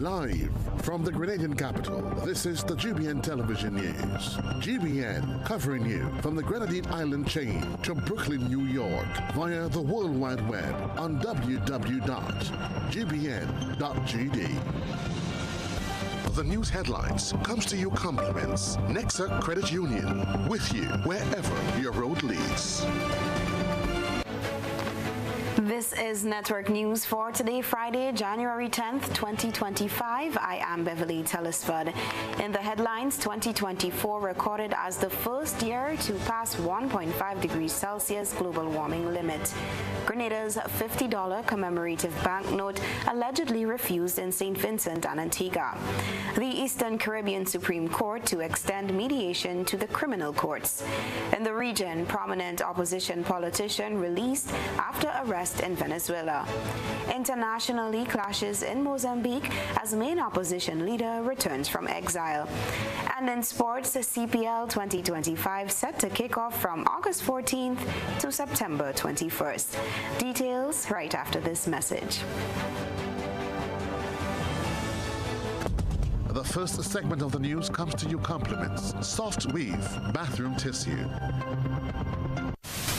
Live from the Grenadian capital, this is the GBN television news. GBN covering you from the Grenadine Island chain to Brooklyn, New York via the World Wide Web on www.gbn.gd. The news headlines comes to you compliments Nexa Credit Union, with you wherever your road leads. This is Network News for today, Friday, January 10th, 2025. I am Beverly Telesford. In the headlines, 2024 recorded as the first year to pass 1.5 degrees Celsius global warming limit. Grenada's $50 commemorative banknote allegedly refused in St. Vincent and Antigua. The Eastern Caribbean Supreme Court to extend mediation to the criminal courts. In the region, prominent opposition politician released after arrest in Venezuela. Internationally, clashes in Mozambique as main opposition leader returns from exile. And in sports, the CPL 2025 set to kick off from August 14th to September 21st. Details right after this message. The first segment of the news comes to you compliments Soft Weave Bathroom Tissue.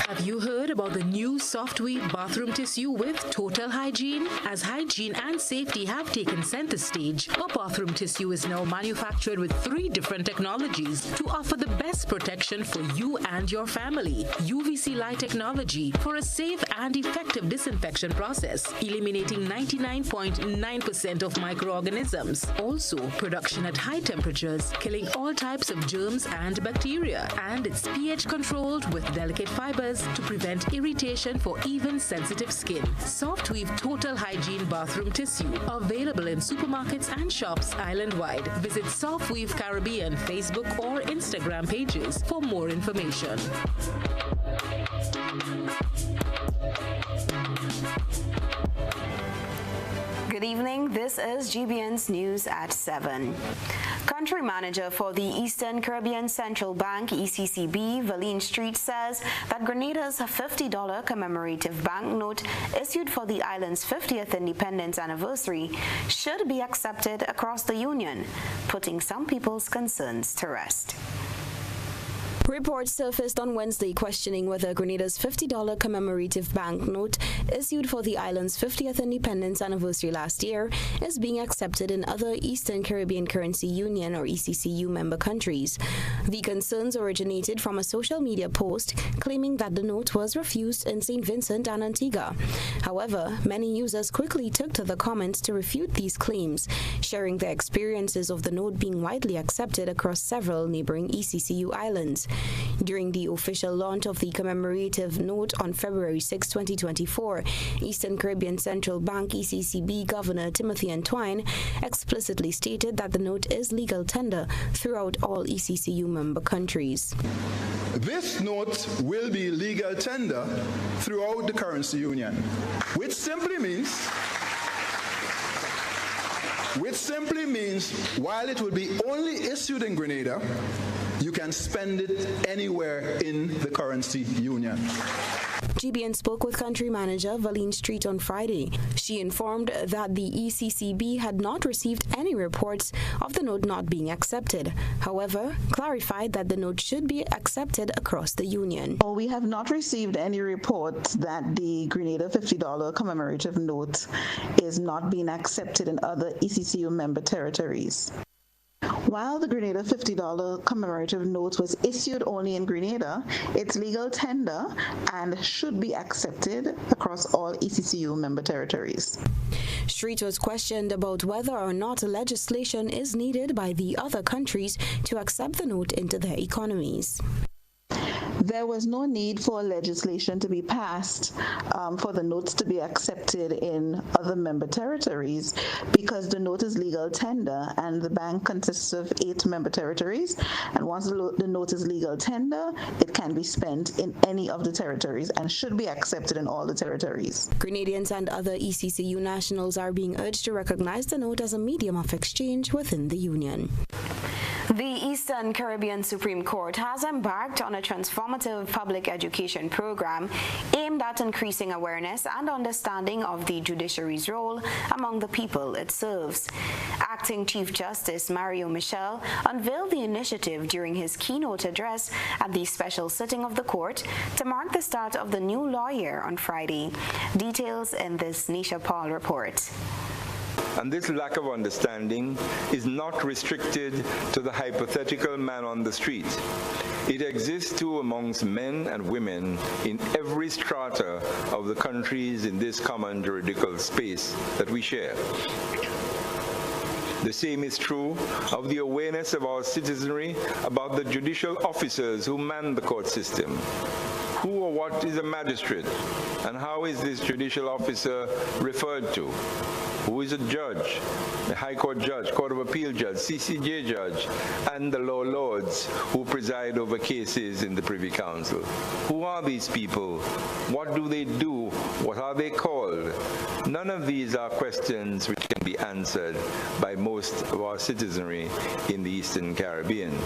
Have you heard about the new Soft Weave bathroom tissue with total hygiene? As hygiene and safety have taken center stage, our bathroom tissue is now manufactured with 3 different technologies to offer the best protection for you and your family. UVC light technology for a safe and effective disinfection process, eliminating 99.9% of microorganisms. Also, production at high temperatures, killing all types of germs and bacteria. And it's pH controlled with delicate fibers to prevent irritation for even sensitive skin. Soft Weave Total Hygiene Bathroom Tissue, available in supermarkets and shops island-wide. Visit Soft Weave Caribbean Facebook or Instagram pages for more information. Good evening, this is GBN's News at 7. Country manager for the Eastern Caribbean Central Bank, ECCB, Beverly Street, says that Grenada's $50 commemorative banknote issued for the island's 50th independence anniversary should be accepted across the Union, putting some people's concerns to rest. Reports surfaced on Wednesday questioning whether Grenada's $50 commemorative banknote issued for the island's 50th independence anniversary last year is being accepted in other Eastern Caribbean Currency Union or ECCU member countries. The concerns originated from a social media post claiming that the note was refused in St. Vincent and Antigua. However, many users quickly took to the comments to refute these claims, sharing their experiences of the note being widely accepted across several neighboring ECCU islands. During the official launch of the commemorative note on February 6, 2024, Eastern Caribbean Central Bank ECCB Governor Timothy Entwine explicitly stated that the note is legal tender throughout all ECCU member countries. This note will be legal tender throughout the currency union, which simply means while it will be only issued in Grenada, you can spend it anywhere in the currency union. GBN spoke with country manager Beverly Street on Friday. She informed that the ECCB had not received any reports of the note not being accepted. However, clarified that the note should be accepted across the union. We have not received any reports that the Grenada $50 commemorative note is not being accepted in other ECCU member territories. While the Grenada $50 commemorative note was issued only in Grenada, it's legal tender and should be accepted across all ECCU member territories. Street was questioned about whether or not legislation is needed by the other countries to accept the note into their economies. There was no need for legislation to be passed for the notes to be accepted in other member territories because the note is legal tender and the bank consists of 8 member territories, and once the note is legal tender, it can be spent in any of the territories and should be accepted in all the territories. Grenadians and other ECCU nationals are being urged to recognize the note as a medium of exchange within the union. The Eastern Caribbean Supreme Court has embarked on a transformative public education program aimed at increasing awareness and understanding of the judiciary's role among the people it serves. Acting Chief Justice Mario Michel unveiled the initiative during his keynote address at the special sitting of the court to mark the start of the new law year on Friday. Details in this Nisha Paul report. And this lack of understanding is not restricted to the hypothetical man on the street. It exists too amongst men and women in every strata of the countries in this common juridical space that we share. The same is true of the awareness of our citizenry about the judicial officers who man the court system. Who or what is a magistrate, and how is this judicial officer referred to? Who is a judge, the High Court judge, Court of Appeal judge, CCJ judge, and the law lords who preside over cases in the Privy Council? Who are these people? What do they do? What are they called? None of these are questions which can be answered by most of our citizenry in the Eastern Caribbean.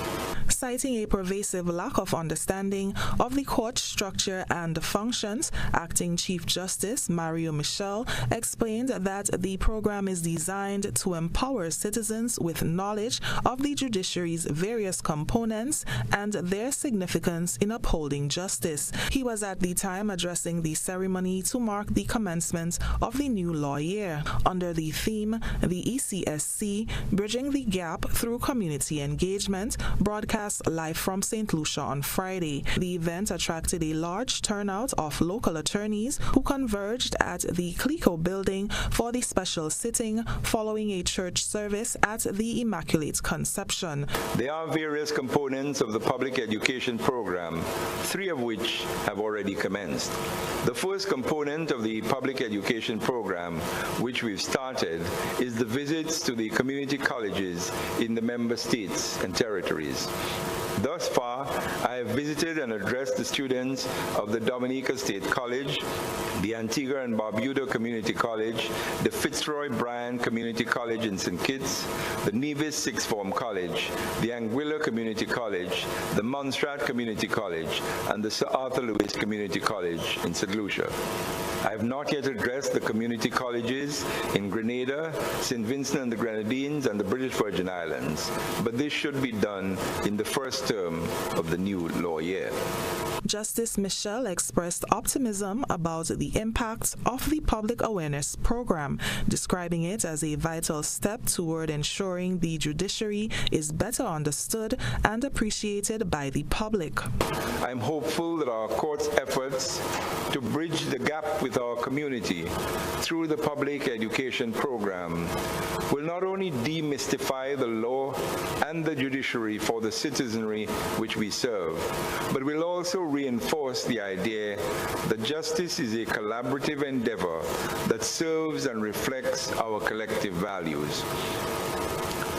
Citing a pervasive lack of understanding of the court structure and functions, Acting Chief Justice Mario Michel explained that the program is designed to empower citizens with knowledge of the judiciary's various components and their significance in upholding justice. He was at the time addressing the ceremony to mark the commencement of the new law year under the theme, the ECSC, Bridging the Gap Through Community Engagement, broadcast live from St. Lucia on Friday. The event attracted a large turnout of local attorneys who converged at the Clico building for the special sitting following a church service at the Immaculate Conception. There are various components of the public education program, 3 of which have already commenced. The first component of the public education program, which we've started, is the visits to the community colleges in the member states and territories. Thus far, I have visited and addressed the students of the Dominica State College, the Antigua and Barbuda Community College, the Fitzroy Bryan Community College in St. Kitts, the Nevis Sixth Form College, the Anguilla Community College, the Montserrat Community College, and the Sir Arthur Lewis Community College in St. Lucia. I have not yet addressed the community colleges in Grenada, St. Vincent and the Grenadines, and the British Virgin Islands, but this should be done in the first term of the new law year. Justice Michel expressed optimism about the impact of the public awareness program, describing it as a vital step toward ensuring the judiciary is better understood and appreciated by the public. I'm hopeful that our court's efforts to bridge the gap with our community through the public education program will not only demystify the law and the judiciary for the citizenry which we serve, but will also reinforce the idea that justice is a collaborative endeavor that serves and reflects our collective values.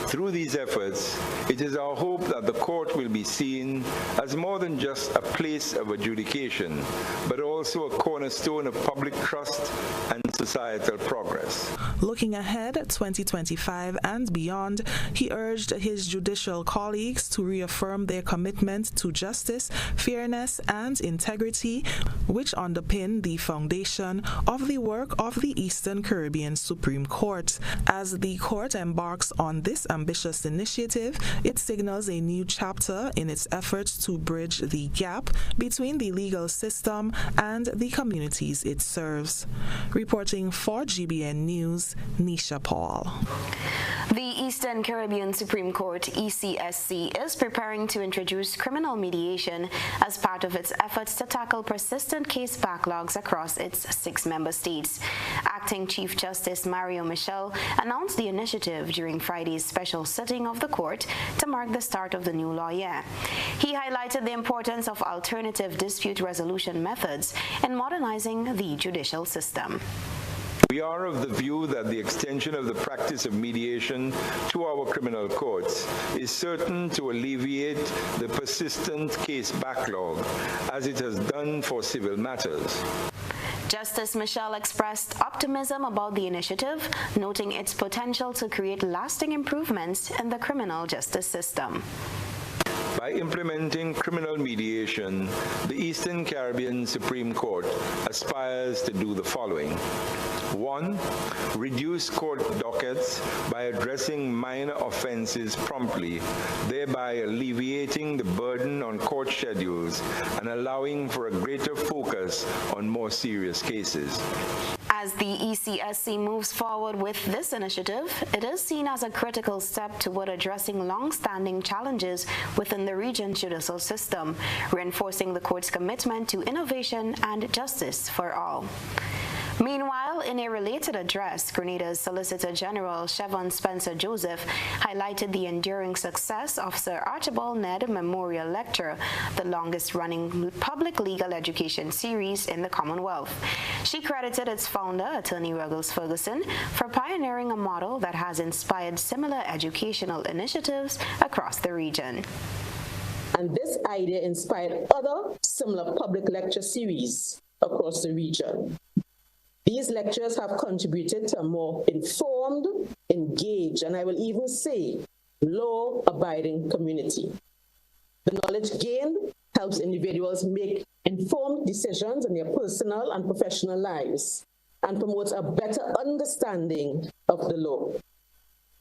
Through these efforts, it is our hope that the court will be seen as more than just a place of adjudication, but also a cornerstone of public trust and societal progress. Looking ahead, 2025 and beyond, he urged his judicial colleagues to reaffirm their commitment to justice, fairness, and integrity, which underpin the foundation of the work of the Eastern Caribbean Supreme Court. As the court embarks on this ambitious initiative, it signals a new chapter in its efforts to bridge the gap between the legal system and the communities it serves. Reporting for GBN News, Nisha Paul. The Eastern Caribbean Supreme Court, ECSC, is preparing to introduce criminal mediation as part of its efforts to tackle persistent case backlogs across its 6 member states. Acting Chief Justice Mario Michel announced the initiative during Friday's special sitting of the court to mark the start of the new law year. He highlighted the importance of alternative dispute resolution methods in modernizing the judicial system. We are of the view that the extension of the practice of mediation to our criminal courts is certain to alleviate the persistent case backlog, as it has done for civil matters. Justice Michelle expressed optimism about the initiative, noting its potential to create lasting improvements in the criminal justice system. By implementing criminal mediation, the Eastern Caribbean Supreme Court aspires to do the following. 1. Reduce court dockets by addressing minor offenses promptly, thereby alleviating the burden on court schedules and allowing for a greater focus on more serious cases. As the ECSC moves forward with this initiative, it is seen as a critical step toward addressing long-standing challenges within the region's judicial system, reinforcing the court's commitment to innovation and justice for all. Meanwhile, in a related address, Grenada's Solicitor General Chevon Spencer Joseph highlighted the enduring success of Sir Archibald Ned Memorial Lecture, the longest-running public legal education series in the Commonwealth. She credited its founder, Attorney Ruggles Ferguson, for pioneering a model that has inspired similar educational initiatives across the region. And this idea inspired other similar public lecture series across the region. These lectures have contributed to a more informed, engaged, and I will even say, law-abiding community. The knowledge gained helps individuals make informed decisions in their personal and professional lives and promotes a better understanding of the law.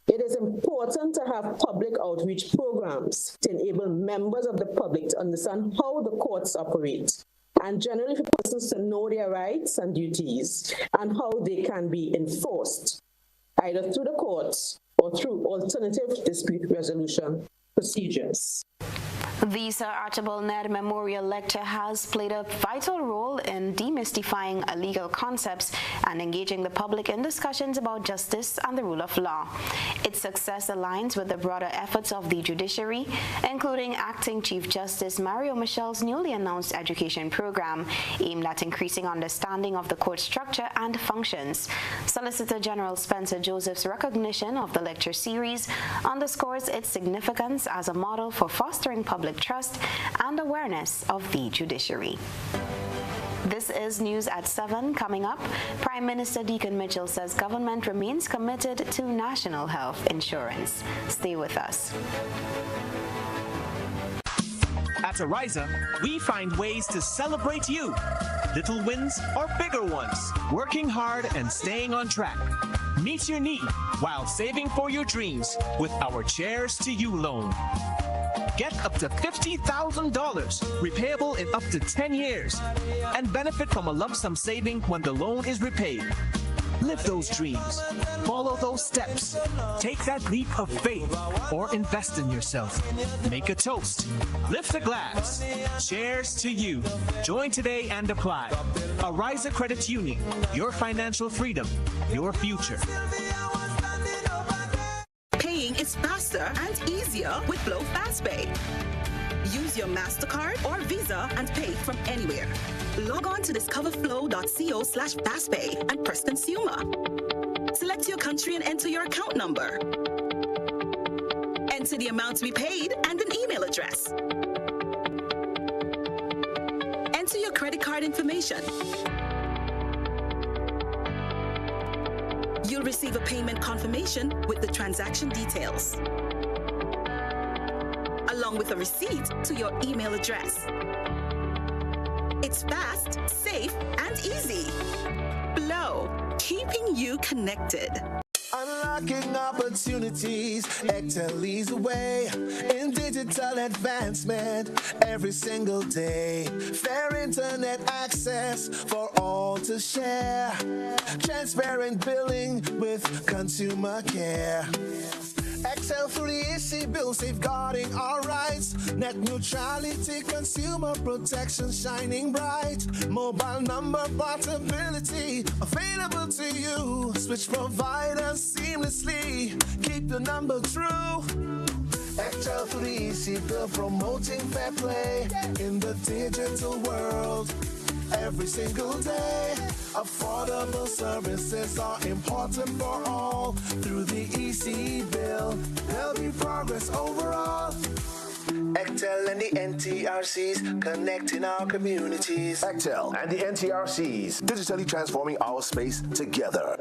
It is important to have public outreach programs to enable members of the public to understand how the courts operate, and generally for persons to know their rights and duties and how they can be enforced, either through the courts or through alternative dispute resolution procedures. The Sir Archibald Ned Memorial Lecture has played a vital role in demystifying legal concepts and engaging the public in discussions about justice and the rule of law. Its success aligns with the broader efforts of the judiciary, including Acting Chief Justice Mario Michel's newly announced education program aimed at increasing understanding of the court structure and functions. Solicitor General Spencer Joseph's recognition of the lecture series underscores its significance as a model for fostering public trust and awareness of the judiciary. This is News at 7. Coming up, Prime Minister Deacon Mitchell says government remains committed to national health insurance. Stay with us. At Ariza, we find ways to celebrate you. Little wins or bigger ones. Working hard and staying on track. Meet your need while saving for your dreams with our Cheers to You loan. Get up to $50,000, repayable in up to 10 years, and benefit from a lump sum saving when the loan is repaid. Live those dreams. Follow those steps. Take that leap of faith or invest in yourself. Make a toast. Lift a glass. Cheers to you. Join today and apply. Ariza Credit Union. Your financial freedom. Your future. Paying is faster and easier with Flow FastPay. Use your MasterCard or Visa and pay from anywhere. Log on to discoverflow.co/fastpay and press Consumer. Select your country and enter your account number. Enter the amount to be paid and an email address. Enter your credit card information. You'll receive a payment confirmation with the transaction details, along with a receipt to your email address. It's fast, safe, and easy. Flow, keeping you connected. Unlocking opportunities, Excel leads the way in digital advancement every single day. Fair internet access for all to share. Transparent billing with consumer care. Excel 3EC bill safeguarding our rights. Net neutrality, consumer protection shining bright. Mobile number portability available to you. Switch providers seamlessly. Keep the number true. Excel 3EC bill promoting fair play in the digital world. Every single day, affordable services are important for all. Through the EC bill, there'll be progress overall. Excel and the NTRCs, connecting our communities. Excel and the NTRCs, digitally transforming our space together.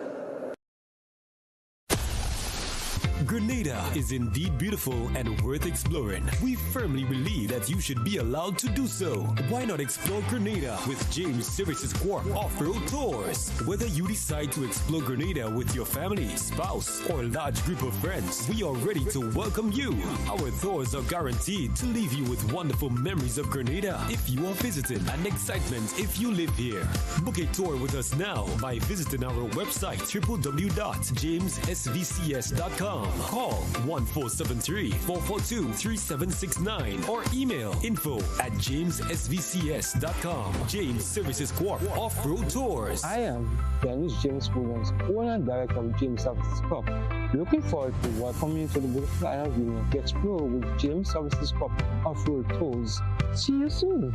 Grenada is indeed beautiful and worth exploring. We firmly believe that you should be allowed to do so. Why not explore Grenada with James Services Corp Off-Road Tours? Whether you decide to explore Grenada with your family, spouse, or large group of friends, we are ready to welcome you. Our tours are guaranteed to leave you with wonderful memories of Grenada if you are visiting and excitement if you live here. Book a tour with us now by visiting our website www.jamessvcs.com. Call 1473-442-3769 or email info@jamessvcs.com. James Services Corp Off-Road Tours. I am Dennis James Williams, owner and director of James Services Corp. Looking forward to welcoming you to the beautiful island of Union to explore with James Services Corp Off-Road Tours. See you soon.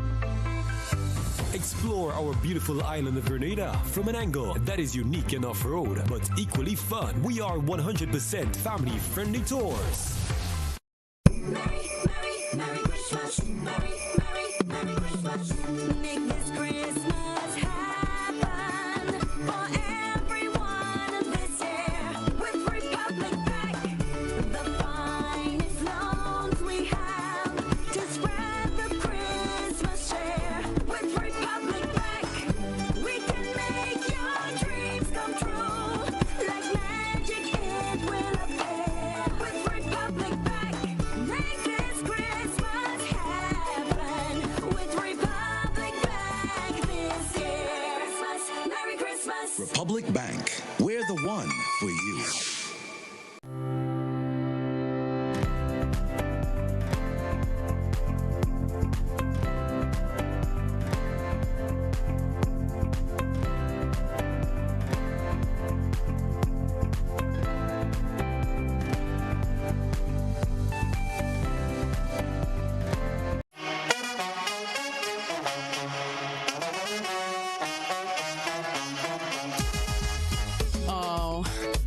Explore our beautiful island of Grenada from an angle that is unique and off-road, but equally fun. We are 100% family-friendly tours. Merry Christmas. Merry Christmas. Make this Christmas happen for everyone this year with Republic Bank. The finest loans we have to spread the Christmas cheer. With Republic Bank, we can make your dreams come true. Like magic, it will appear. With Republic Bank, make this Christmas happen. With Republic Bank this year. Merry Christmas. Republic Bank, we're the one for you.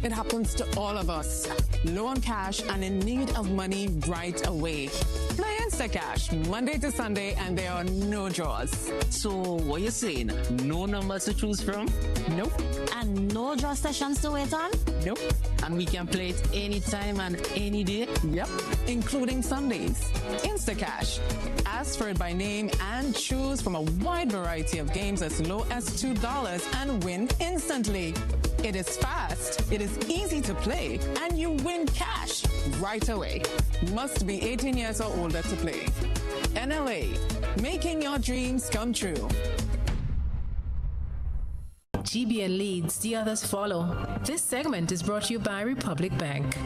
It happens to all of us. Low on cash and in need of money right away. Play Instacash Monday to Sunday and there are no draws. So what you saying? No numbers to choose from? Nope. And no draw sessions to wait on? Nope. And we can play it anytime and any day? Yep. Including Sundays. Instacash. Ask for it by name and choose from a wide variety of games as low as $2 and win instantly. It is fast, it is easy to play, and you win cash right away. Must be 18 years or older to play. NLA, making your dreams come true. GBN leads, the others follow. This segment is brought to you by Republic Bank.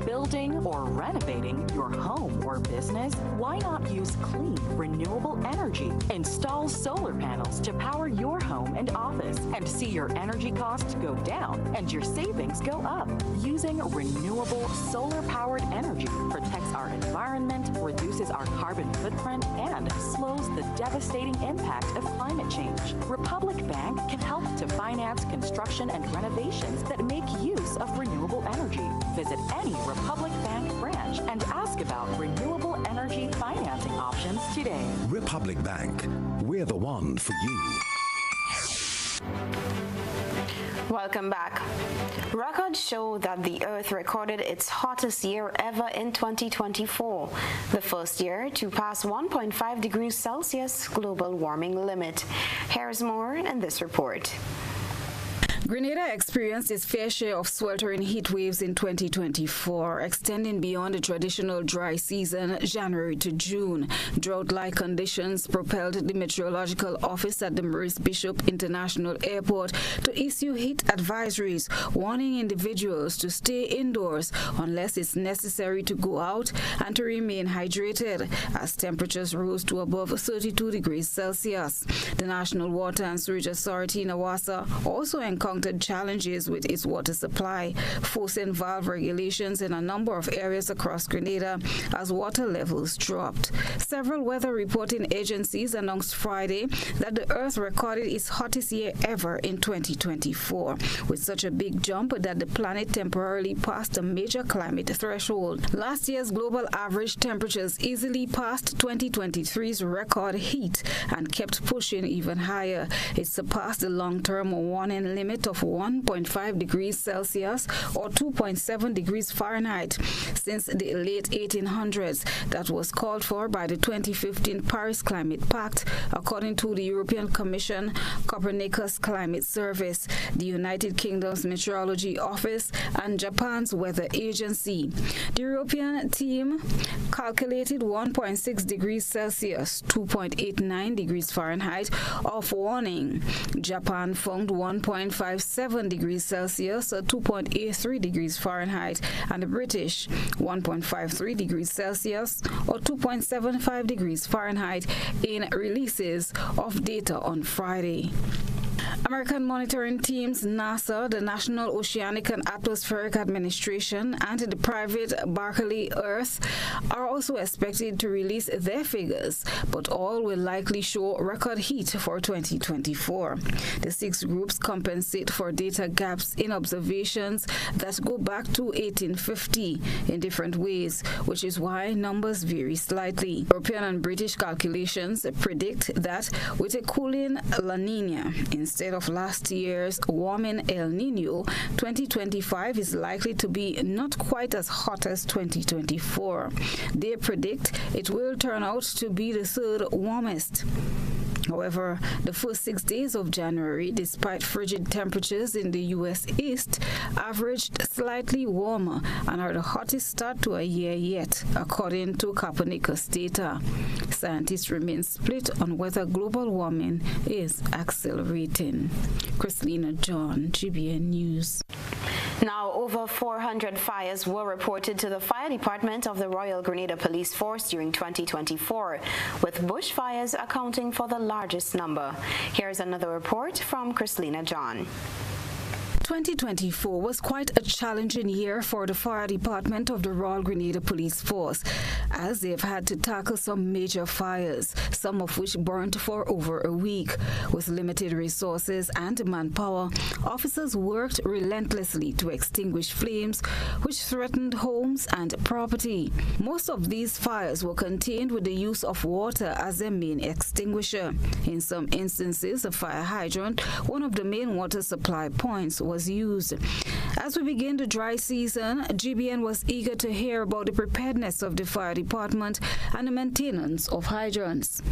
Building or renovating your home or business? Why not use clean, renewable energy? Install solar panels to power your home and office and see your energy costs go down and your savings go up. Using renewable solar-powered energy protects our environment, reduces our carbon footprint, and slows the devastating impact of climate change. Republic Bank can help to finance construction and renovations that make use of renewable energy. Visit any Republic Bank branch and ask about renewable energy financing options today. Republic Bank, we're the one for you. Welcome back. Records show that the Earth recorded its hottest year ever in 2024, the first year to pass 1.5 degrees Celsius global warming limit. Here's more in this report. Grenada experienced its fair share of sweltering heat waves in 2024, extending beyond the traditional dry season, January to June. Drought-like conditions propelled the Meteorological Office at the Maurice Bishop International Airport to issue heat advisories, warning individuals to stay indoors unless it's necessary to go out and to remain hydrated, as temperatures rose to above 32 degrees Celsius. The National Water and Sewerage Authority in Awassa also encountered encountered challenges with its water supply, forcing valve regulations in a number of areas across Grenada as water levels dropped. Several weather reporting agencies announced Friday that the Earth recorded its hottest year ever in 2024, with such a big jump that the planet temporarily passed a major climate threshold. Last year's global average temperatures easily passed 2023's record heat and kept pushing even higher. It surpassed the long-term warning limit of 1.5 degrees Celsius or 2.7 degrees Fahrenheit since the late 1800s that was called for by the 2015 Paris Climate Pact, according to the European Commission, Copernicus Climate Service, the United Kingdom's Meteorology Office, and Japan's Weather Agency. The European team calculated 1.6 degrees Celsius, 2.89 degrees Fahrenheit of warning. Japan found 1.57 degrees Celsius, 2.83 degrees Fahrenheit, and the British 1.53 degrees Celsius or 2.75 degrees Fahrenheit in releases of data on Friday. American monitoring teams NASA, the National Oceanic and Atmospheric Administration, and the private Berkeley Earth are also expected to release their figures, but all will likely show record heat for 2024. The 6 groups compensate for data gaps in observations that go back to 1850 in different ways, which is why numbers vary slightly. European and British calculations predict that with a cooling La Nina instead of last year's warming El Nino, 2025 is likely to be not quite as hot as 2024. They predict it will turn out to be the 3rd warmest. However, the first 6 days of January, despite frigid temperatures in the U.S. East, averaged slightly warmer and are the hottest start to a year yet, according to Copernicus data. Scientists remain split on whether global warming is accelerating. Christina John, GBN News. Now, over 400 fires were reported to the fire department of the Royal Grenada Police Force during 2024, with bushfires accounting for the largest number. Here's another report from Christina John. 2024 was quite a challenging year for the fire department of the Royal Grenada Police Force, as they've had to tackle some major fires, some of which burnt for over a week. With limited resources and manpower, officers worked relentlessly to extinguish flames which threatened homes and property. Most of these fires were contained with the use of water as their main extinguisher. In some instances, a fire hydrant, one of the main water supply points, was used. As we begin the dry season, GBN was eager to hear about the preparedness of the fire department and the maintenance of hydrants.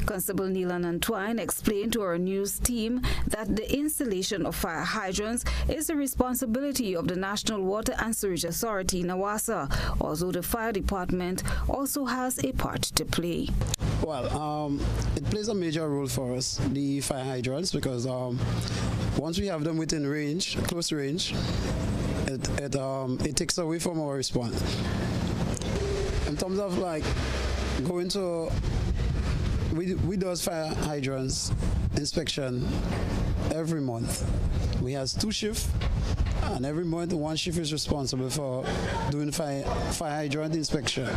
Constable Neelan Antwine explained to our news team that the installation of fire hydrants is the responsibility of the National Water and Sewage Authority, NAWASA, although the fire department also has a part to play. Well, it plays a major role for us, the fire hydrants, because once we have them within range, close range, it takes away from our response. In terms of like going to, we do fire hydrants inspection every month. We have 2 shifts, and every month 1 shift is responsible for doing fire hydrant inspection.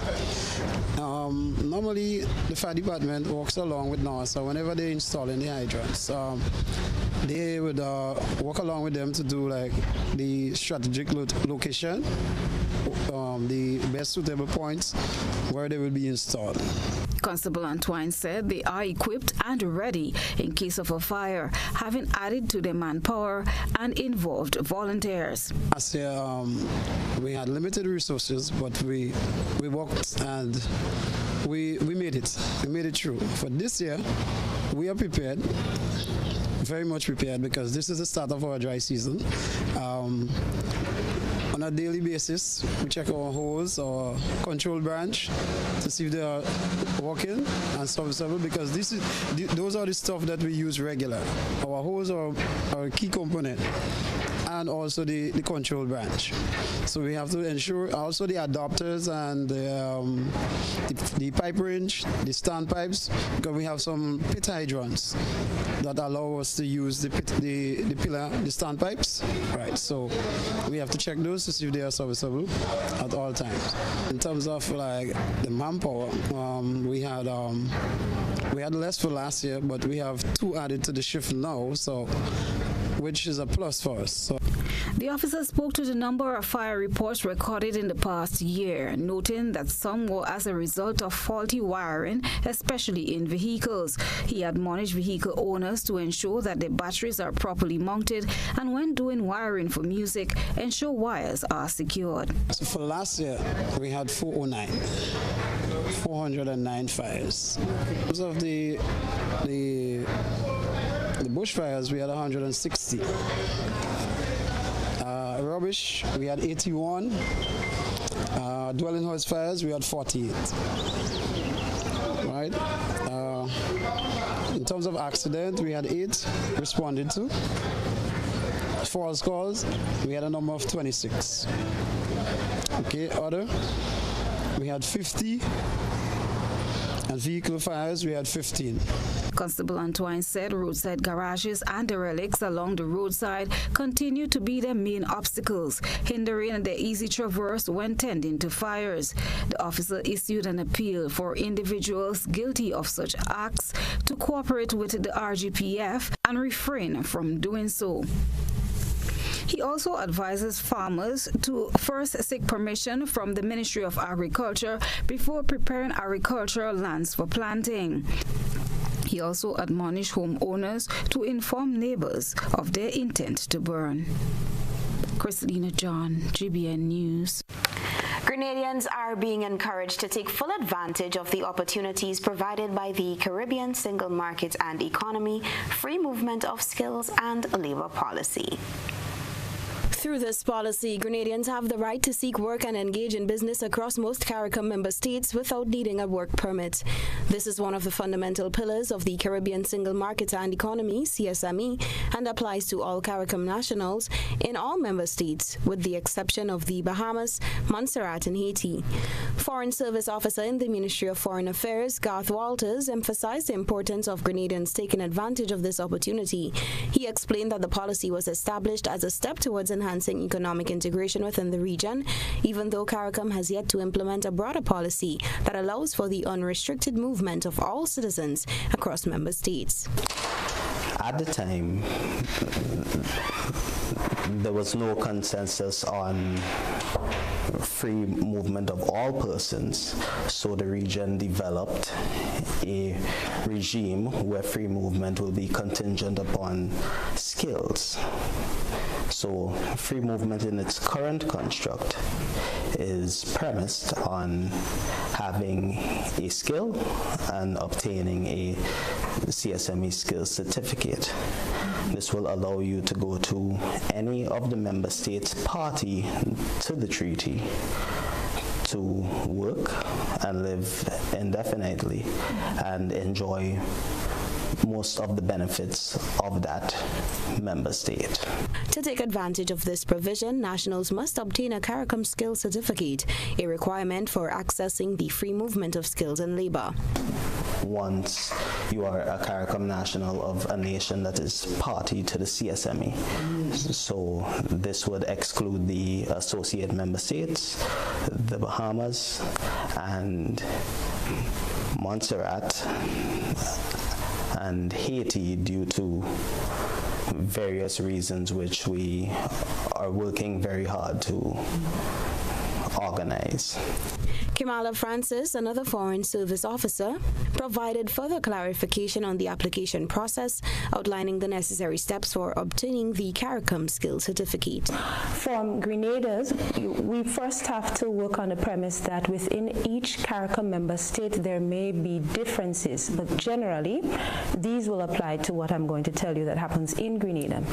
Normally, the fire department works along with NAWASA whenever they're installing the hydrants. They would work along with them to do like the strategic location, the best suitable points where they will be installed. Constable Antwine said they are equipped and ready in case of a fire, having added to their manpower and involved volunteers. Last year, we had limited resources, but we worked and we made it. We made it through. For this year, we are prepared, very much prepared, because this is the start of our dry season. on a daily basis, we check our hose or control branch to see if they are working and serviceable, because those are the stuff that we use regular. Our hose are a key component, and also the control branch. So we have to ensure also the adapters and the pipe range, the standpipes, because we have some pit hydrants that allow us to use the pillar, the standpipes. Right. So we have to check those to see if they are serviceable at all times. In terms of like the manpower, we had less for last year, but we have 2 added to the shift now, so which is a plus for us. So. The officer spoke to the number of fire reports recorded in the past year, noting that some were as a result of faulty wiring, especially in vehicles. He admonished vehicle owners to ensure that their batteries are properly mounted, and when doing wiring for music, ensure wires are secured. So for last year, we had 409 fires. Because of the bushfires, we had 160. Rubbish, we had 81. Dwelling house fires, we had 48. Right? In terms of accident, we had 8 responded to. False calls, we had a number of 26. Okay, other, we had 50. And vehicle fires, we had 15. Constable Antoine said roadside garages and derelicts along the roadside continue to be the main obstacles, hindering the easy traverse when tending to fires. The officer issued an appeal for individuals guilty of such acts to cooperate with the RGPF and refrain from doing so. He also advises farmers to first seek permission from the Ministry of Agriculture before preparing agricultural lands for planting. He also admonished homeowners to inform neighbors of their intent to burn. Christina John, GBN News. Grenadians are being encouraged to take full advantage of the opportunities provided by the Caribbean Single Market and Economy, free movement of skills, and labor policy. Through this policy, Grenadians have the right to seek work and engage in business across most CARICOM member states without needing a work permit. This is one of the fundamental pillars of the Caribbean Single Market and Economy, CSME, and applies to all CARICOM nationals in all member states, with the exception of the Bahamas, Montserrat, and Haiti. Foreign Service Officer in the Ministry of Foreign Affairs, Garth Walters, emphasized the importance of Grenadians taking advantage of this opportunity. He explained that the policy was established as a step towards enhancing economic integration within the region, even though CARICOM has yet to implement a broader policy that allows for the unrestricted movement of all citizens across member states. At the time, there was no consensus on free movement of all persons, so the region developed a regime where free movement will be contingent upon skills. So free movement in its current construct is premised on having a skill and obtaining a CSME skills certificate. This will allow you to go to any of the member states party to the treaty to work and live indefinitely and enjoy most of the benefits of that member state. To take advantage of this provision, nationals must obtain a CARICOM skills certificate, a requirement for accessing the free movement of skills and labor. Once you are a CARICOM national of a nation that is party to the CSME. So this would exclude the associate member states, the Bahamas, and Montserrat, and Haiti, due to various reasons which we are working very hard to organize. Kimala Francis, another Foreign Service officer, provided further clarification on the application process, outlining the necessary steps for obtaining the CARICOM skills certificate. From Grenada's, we first have to work on the premise that within each CARICOM member state there may be differences, but generally these will apply to what I'm going to tell you that happens in Grenada.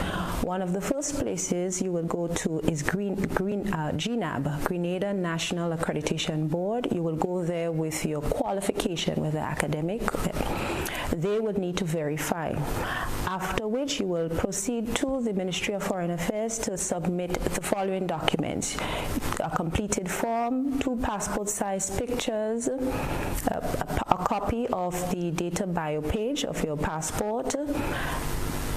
One of the first places you will go to is GNAB, Grenada National Accreditation Board. You will go there with your qualification, whether academic. They would need to verify. After which you will proceed to the Ministry of Foreign Affairs to submit the following documents: a completed form, 2 passport-size pictures, a copy of the data bio page of your passport.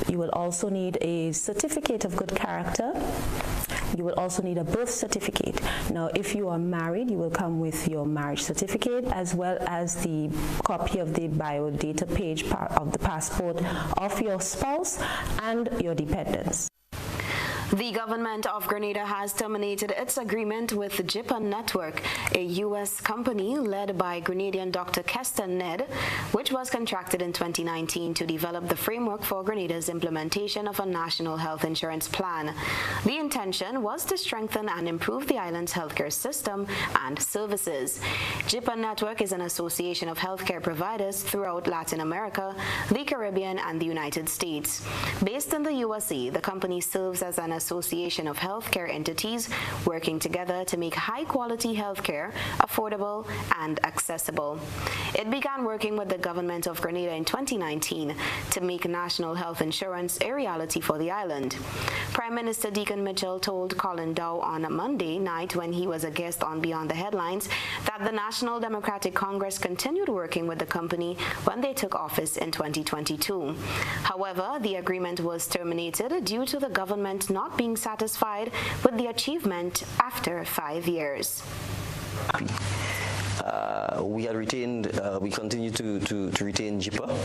You will also need a certificate of good character. You will also need a birth certificate. Now, if you are married, you will come with your marriage certificate as well as the copy of the biodata page of the passport of your spouse and your dependents. The government of Grenada has terminated its agreement with the GBN Network, a U.S. company led by Grenadian Dr. Kester Ned, which was contracted in 2019 to develop the framework for Grenada's implementation of a national health insurance plan. The intention was to strengthen and improve the island's healthcare system and services. GBN Network is an association of healthcare providers throughout Latin America, the Caribbean, and the United States. Based in the USA, the company serves as an association of healthcare entities working together to make high-quality healthcare affordable and accessible. It began working with the government of Grenada in 2019 to make national health insurance a reality for the island. Prime Minister Deacon Mitchell told Colin Dow on Monday night, when he was a guest on Beyond the Headlines, that the National Democratic Congress continued working with the company when they took office in 2022. However, the agreement was terminated due to the government not being satisfied with the achievement after 5 years. We had retained, we continue to retain JIPA,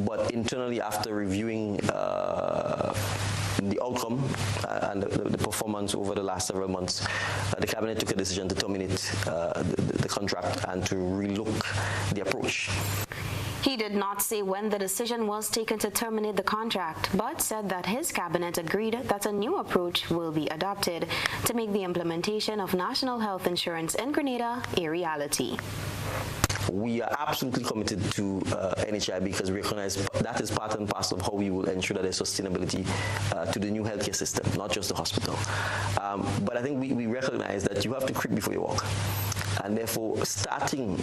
but internally, after reviewing the outcome and the performance over the last several months, the cabinet took a decision to terminate the contract and to relook the approach. He did not say when the decision was taken to terminate the contract, but said that his cabinet agreed that a new approach will be adopted to make the implementation of national health insurance in Grenada a reality. We are absolutely committed to NHI because we recognize that is part and parcel of how we will ensure that there's sustainability to the new healthcare system, not just the hospital. But I think we recognize that you have to creep before you walk. And therefore, starting,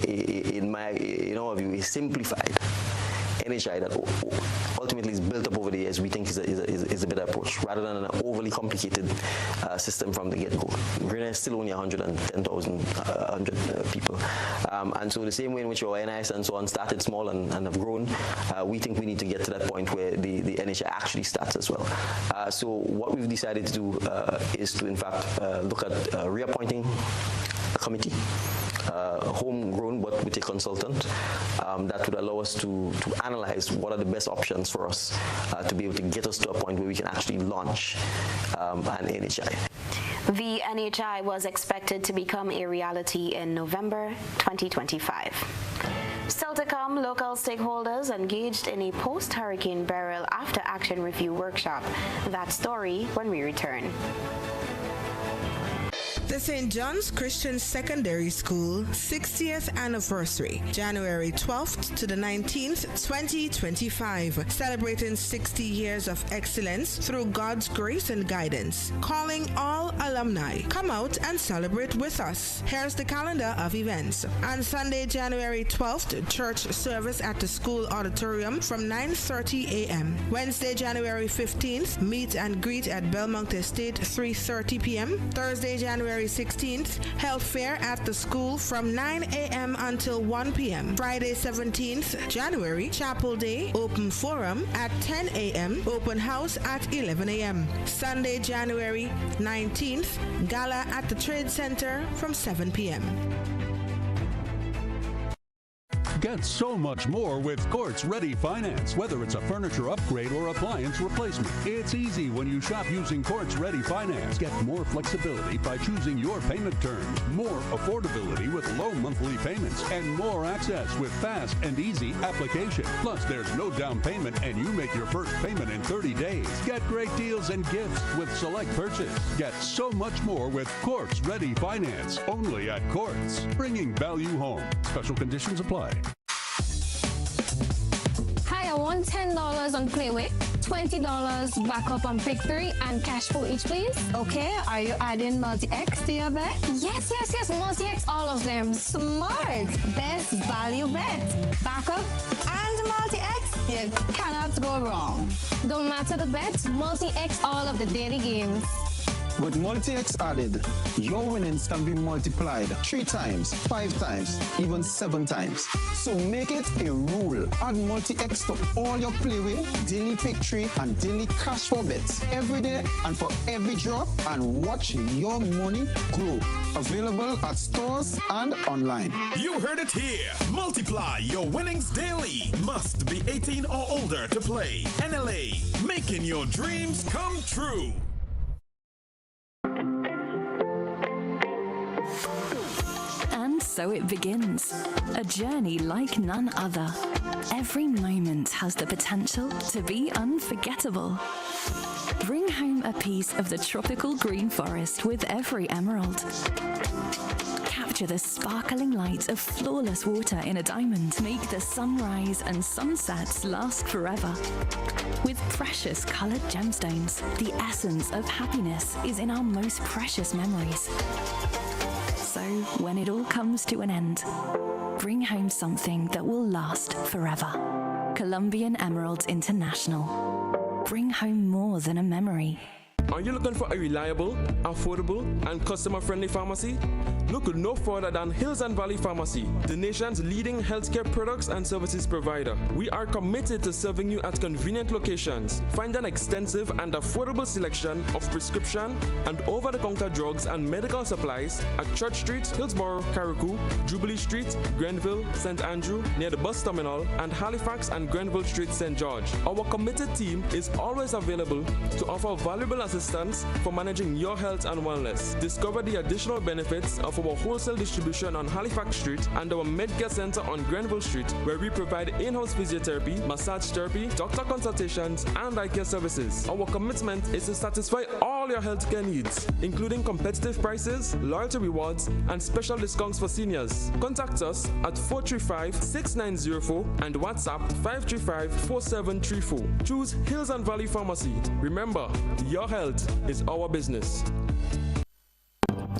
in our view, a simplified NHI that ultimately is built up over the years, we think is a better approach, rather than an overly complicated system from the get-go. Grenada is still only 110,000 people. And so the same way in which our NIS and so on started small and have grown, we think we need to get to that point where the NHI actually starts as well. So what we've decided to do is to, in fact, look at reappointing a committee, homegrown but with a consultant, that would allow us to analyze what are the best options for us to be able to get us to a point where we can actually launch an NHI. The NHI was expected to become a reality in November 2025. Still to come, local stakeholders engaged in a post-Hurricane Beryl after-action review workshop. That story when we return. The St. John's Christian Secondary School 60th anniversary, January 12th to the 19th, 2025, celebrating 60 years of excellence through God's grace and guidance, calling all alumni. Come out and celebrate with us. Here's the calendar of events. On Sunday, January 12th, church service at the school auditorium from 9:30 a.m. Wednesday, January 15th, meet and greet at Belmont Estate 3:30 p.m. Thursday, January 16th, health fair at the school from 9 a.m. until 1 p.m. Friday 17th January, Chapel Day, open forum at 10 a.m., open house at 11 a.m. Sunday, January 19th, gala at the Trade Center from 7 p.m. Get so much more with Courts Ready Finance. Whether it's a furniture upgrade or appliance replacement, it's easy when you shop using Courts Ready Finance. Get more flexibility by choosing your payment terms, more affordability with low monthly payments, and more access with fast and easy application. Plus, there's no down payment and you make your first payment in 30 days. Get great deals and gifts with select purchase. Get so much more with Courts Ready Finance. Only at Courts. Bringing value home. Special conditions apply. Hi, I want $10 on Playway. $20 backup on pick 3 and cash for each, please. Okay, are you adding multi-X to your bet? Yes, multi-X, all of them. Smart. Best value bet. Backup and multi-X. You cannot go wrong. Don't matter the bet, multi-X all of the daily games. With multi-X added, your winnings can be multiplied 3 times, 5 times, even 7 times. So make it a rule. Add multi-X to all your playway, daily pick 3, and daily cash for bets every day and for every drop, and watch your money grow. Available at stores and online. You heard it here. Multiply your winnings daily. Must be 18 or older to play. NLA, making your dreams come true. And so it begins, a journey like none other. Every moment has the potential to be unforgettable. Bring home a piece of the tropical green forest with every emerald. Capture the sparkling light of flawless water in a diamond. Make the sunrise and sunsets last forever. With precious colored gemstones, the essence of happiness is in our most precious memories. So, when it all comes to an end, bring home something that will last forever. Colombian Emeralds International. Bring home more than a memory. Are you looking for a reliable, affordable, and customer-friendly pharmacy? Look no further than Hills and Valley Pharmacy, the nation's leading healthcare products and services provider. We are committed to serving you at convenient locations. Find an extensive and affordable selection of prescription and over-the-counter drugs and medical supplies at Church Street, Hillsborough, Carriacou, Jubilee Street, Grenville, St. Andrew, near the bus terminal, and Halifax and Grenville Street, St. George. Our committed team is always available to offer valuable assistance for managing your health and wellness. Discover the additional benefits of our wholesale distribution on Halifax Street and our Medcare Center on Grenville Street, where we provide in-house physiotherapy, massage therapy, doctor consultations, and eye care services. Our commitment is to satisfy all your healthcare needs, including competitive prices, loyalty rewards, and special discounts for seniors. Contact us at 435-6904 and WhatsApp 535-4734. Choose Hills and Valley Pharmacy. Remember, your health is our business.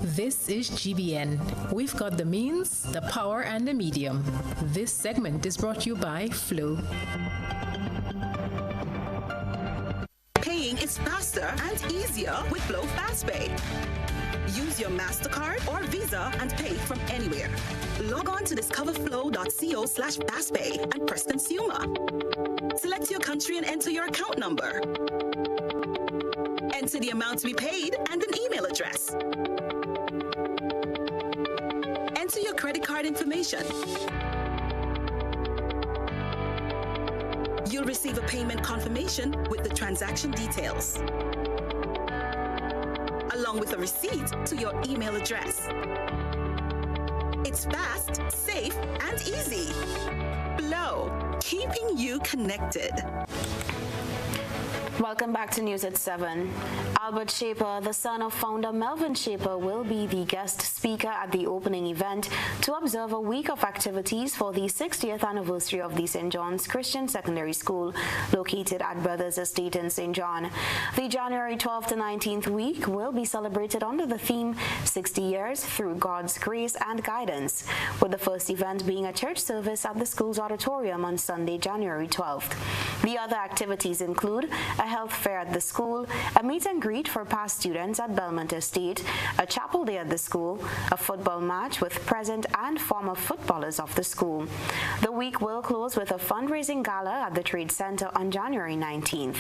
This is GBN. We've got the means, the power, and the medium. This segment is brought to you by Flow. Paying is faster and easier with Flow FastPay. Use your MasterCard or Visa and pay from anywhere. Log on to discoverflow.co/fastpay and press Consumer. Select your country and enter your account number. Enter the amount to be paid and an email address. Enter your credit card information. You'll receive a payment confirmation with the transaction details, along with a receipt to your email address. It's fast, safe, and easy. Flow, keeping you connected. Welcome back to News at 7. Albert Shaper, the son of founder Melvin Shaper, will be the guest speaker at the opening event to observe a week of activities for the 60th anniversary of the St. John's Christian Secondary School, located at Brothers Estate in St. John. The January 12th to 19th week will be celebrated under the theme 60 Years Through God's Grace and Guidance, with the first event being a church service at the school's auditorium on Sunday, January 12th. The other activities include a health fair at the school, a meet and greet for past students at Belmont Estate, a chapel day at the school, a football match with present and former footballers of the school. The week will close with a fundraising gala at the Trade Center on January 19th.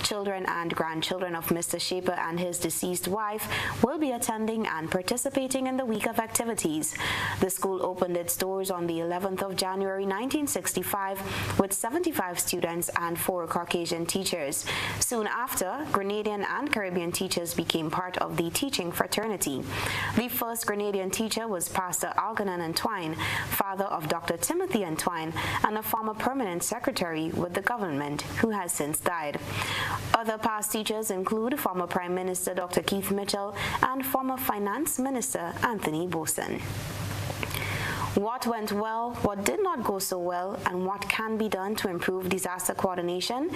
Children and grandchildren of Mr. Shaper and his deceased wife will be attending and participating in the week of activities. The school opened its doors on the 11th of January 1965 with 75 students and 4 Caucasian teachers. Soon after, Grenadian and Caribbean teachers became part of the teaching fraternity. The first Grenadian teacher was Pastor Algernon Entwine, father of Dr. Timothy Entwine, and a former permanent secretary with the government, who has since died. Other past teachers include former Prime Minister Dr. Keith Mitchell and former Finance Minister Anthony Boson. What went well, what did not go so well, and what can be done to improve disaster coordination?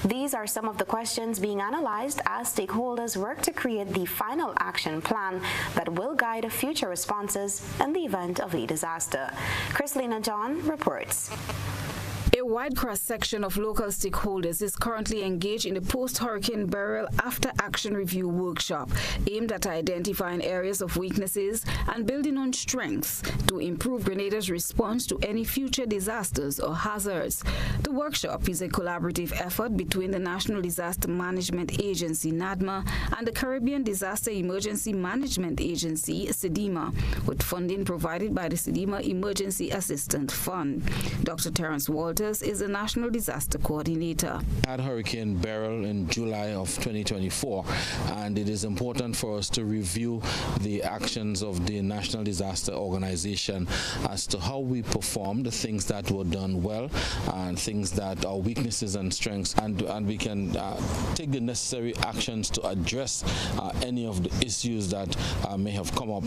These are some of the questions being analyzed as stakeholders work to create the final action plan that will guide future responses in the event of a disaster. Chrislina John reports. A wide cross-section of local stakeholders is currently engaged in the post-Hurricane Beryl after-action review workshop aimed at identifying areas of weaknesses and building on strengths to improve Grenada's response to any future disasters or hazards. The workshop is a collaborative effort between the National Disaster Management Agency, NADMA, and the Caribbean Disaster Emergency Management Agency, CDEMA, with funding provided by the CDEMA Emergency Assistance Fund. Dr. Terence Walters is the National Disaster Coordinator. We had Hurricane Beryl in July of 2024, and it is important for us to review the actions of the National Disaster Organization as to how we performed, the things that were done well, and things that are weaknesses and strengths, and we can take the necessary actions to address any of the issues that may have come up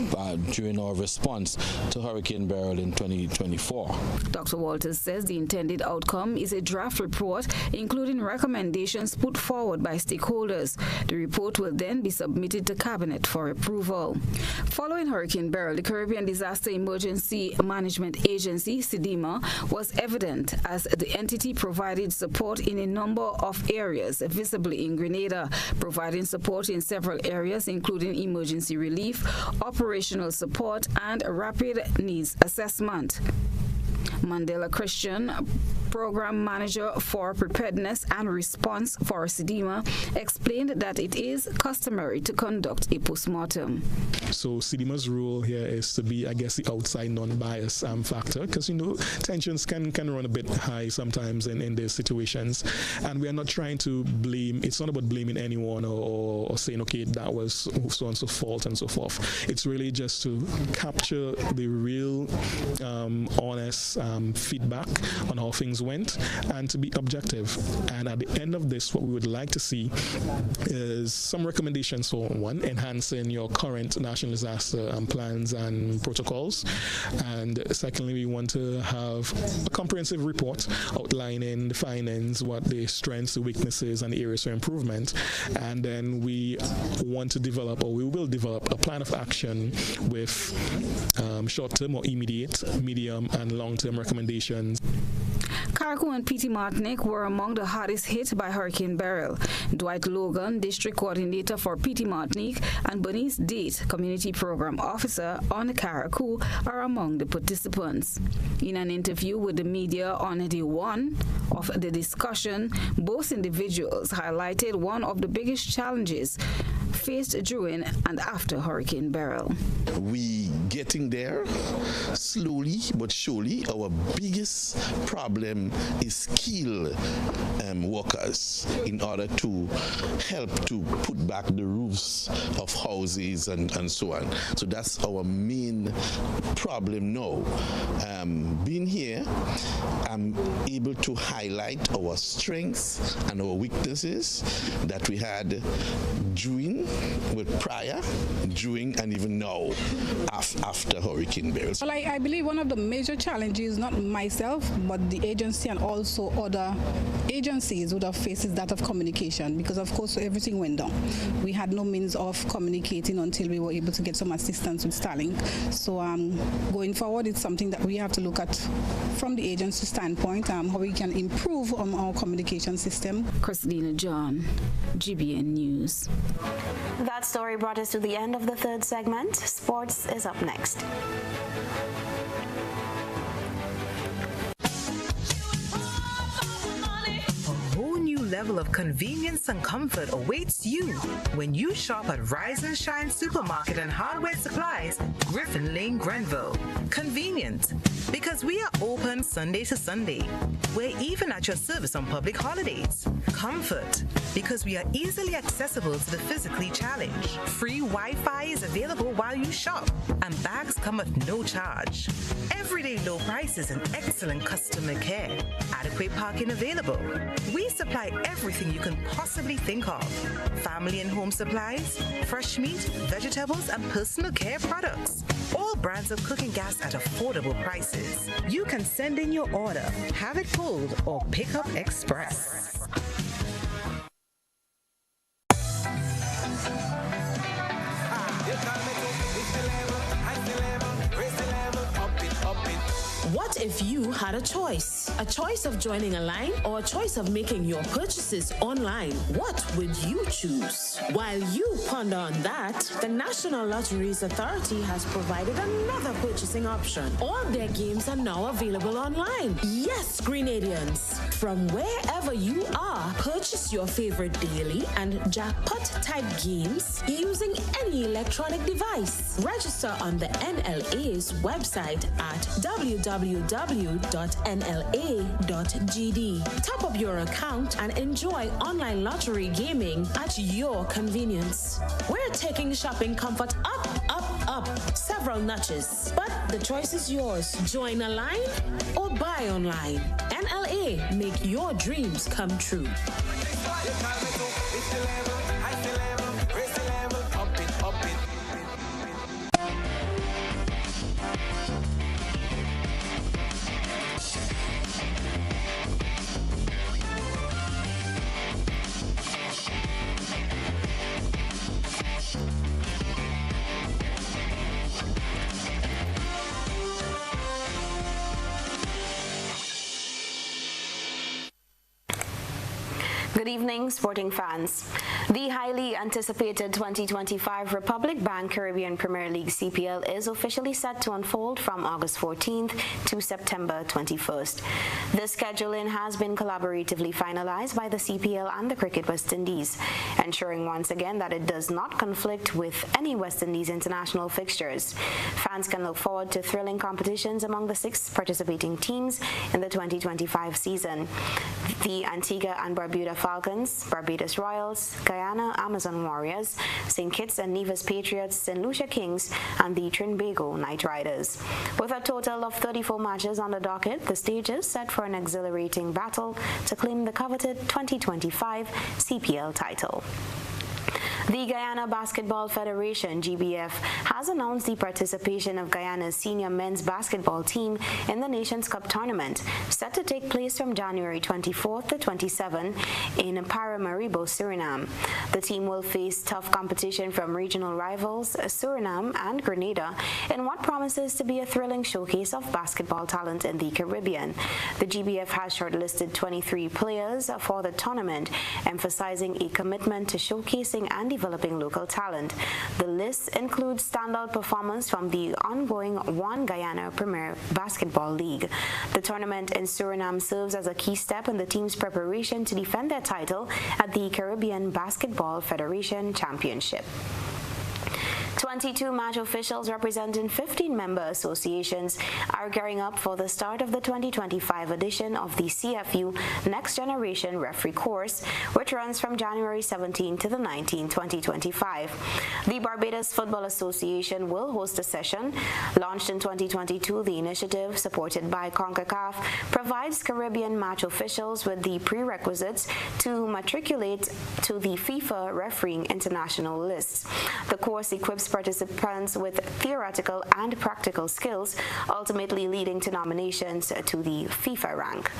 during our response to Hurricane Beryl in 2024. Dr. Walters says the intended outcome is a draft report including recommendations put forward by stakeholders. The report will then be submitted to Cabinet for approval. Following Hurricane Beryl, the Caribbean Disaster Emergency Management Agency, CDEMA, was evident as the entity provided support in a number of areas visibly in Grenada, providing support in several areas including emergency relief, operational support, and rapid needs assessment. Mandela Christian, Program Manager for Preparedness and Response for CDEMA, explained that it is customary to conduct a postmortem. So CDEMA's role here is to be, I guess, the outside non-biased factor, because, you know, tensions can run a bit high sometimes in these situations, and we are not trying to blame. It's not about blaming anyone or saying, okay, that was so-and-so fault and so forth. It's really just to capture the real honest feedback on how things went and to be objective. And at the end of this, what we would like to see is some recommendations for, one, enhancing your current national disaster plans and protocols, and secondly, we want to have a comprehensive report outlining the findings, what the strengths, the weaknesses, and the areas for improvement, and then we want to develop, or we will develop, a plan of action with short-term or immediate, medium, and long-term recommendations. Carriacou and Petite Martinique were among the hardest hit by Hurricane Beryl. Dwight Logan, District Coordinator for Petite Martinique, and Bernice Date, Community Program Officer on Carriacou, are among the participants. In an interview with the media on day one of the discussion, both individuals highlighted one of the biggest challenges faced during and after Hurricane Beryl. We getting there slowly but surely. Our biggest problem is skilled workers in order to help to put back the roofs of houses and so on. So that's our main problem now. Being here, I'm able to highlight our strengths and our weaknesses that we had during, prior, during, and even now after Hurricane Beryl. Well, I believe one of the major challenges, not myself, but the agency and also other agencies would have faced is that of communication, because of course everything went down. We had no means of communicating until we were able to get some assistance with Starlink. So going forward, it's something that we have to look at from the agency standpoint, how we can improve on our communication system. Chrislina John, GBN News. That story brought us to the end of the third segment. Sports is up next. Level of convenience and comfort awaits you when you shop at Rise and Shine Supermarket and Hardware Supplies, Griffin Lane, Grenville. Convenient, because we are open Sunday to Sunday. We're even at your service on public holidays. Comfort, because we are easily accessible to the physically challenged. Free Wi-Fi is available while you shop, and bags come at no charge. Everyday low prices and excellent customer care. Adequate parking available. We supply everything you can possibly think of. Family and home supplies, fresh meat, vegetables, and personal care products. All brands of cooking gas at affordable prices. You can send in your order, have it pulled, or pick up express. What if you had a choice? A choice of joining a line or a choice of making your purchases online? What would you choose? While you ponder on that, the National Lotteries Authority has provided another purchasing option. All their games are now available online. Yes, Grenadians, from wherever you are, purchase your favorite daily and jackpot-type games using any electronic device. Register on the NLA's website at www.nla.gd. Top up your account and enjoy online lottery gaming at your convenience. We're taking shopping comfort up, several notches. But the choice is yours. Join a line or buy online. NLA, make your dreams come true. Good evening, sporting fans. The highly anticipated 2025 Republic Bank Caribbean Premier League CPL is officially set to unfold from August 14th to September 21st. The scheduling has been collaboratively finalized by the CPL and the Cricket West Indies, ensuring once again that it does not conflict with any West Indies international fixtures. Fans can look forward to thrilling competitions among the 6 participating teams in the 2025 season. The Antigua and Barbuda Falcons, Barbados Royals, Guyana Amazon Warriors, St. Kitts and Nevis Patriots, St. Lucia Kings, and the Trinbago Knight Riders. With a total of 34 matches on the docket, the stage is set for an exhilarating battle to claim the coveted 2025 CPL title. The Guyana Basketball Federation, GBF, has announced the participation of Guyana's senior men's basketball team in the Nations Cup tournament, set to take place from January 24th to 27 in Paramaribo, Suriname. The team will face tough competition from regional rivals Suriname and Grenada in what promises to be a thrilling showcase of basketball talent in the Caribbean. The GBF has shortlisted 23 players for the tournament, emphasizing a commitment to showcasing and developing local talent. The list includes standout performers from the ongoing One Guyana Premier Basketball League. The tournament in Suriname serves as a key step in the team's preparation to defend their title at the Caribbean Basketball Federation Championship. 22 match officials representing 15 member associations are gearing up for the start of the 2025 edition of the CFU Next Generation Referee Course, which runs from January 17 to the 19th, 2025. The Barbados Football Association will host a session. Launched in 2022, the initiative, supported by CONCACAF, provides Caribbean match officials with the prerequisites to matriculate to the FIFA Refereeing International lists. The course equips participants with theoretical and practical skills, ultimately leading to nominations to the FIFA rank.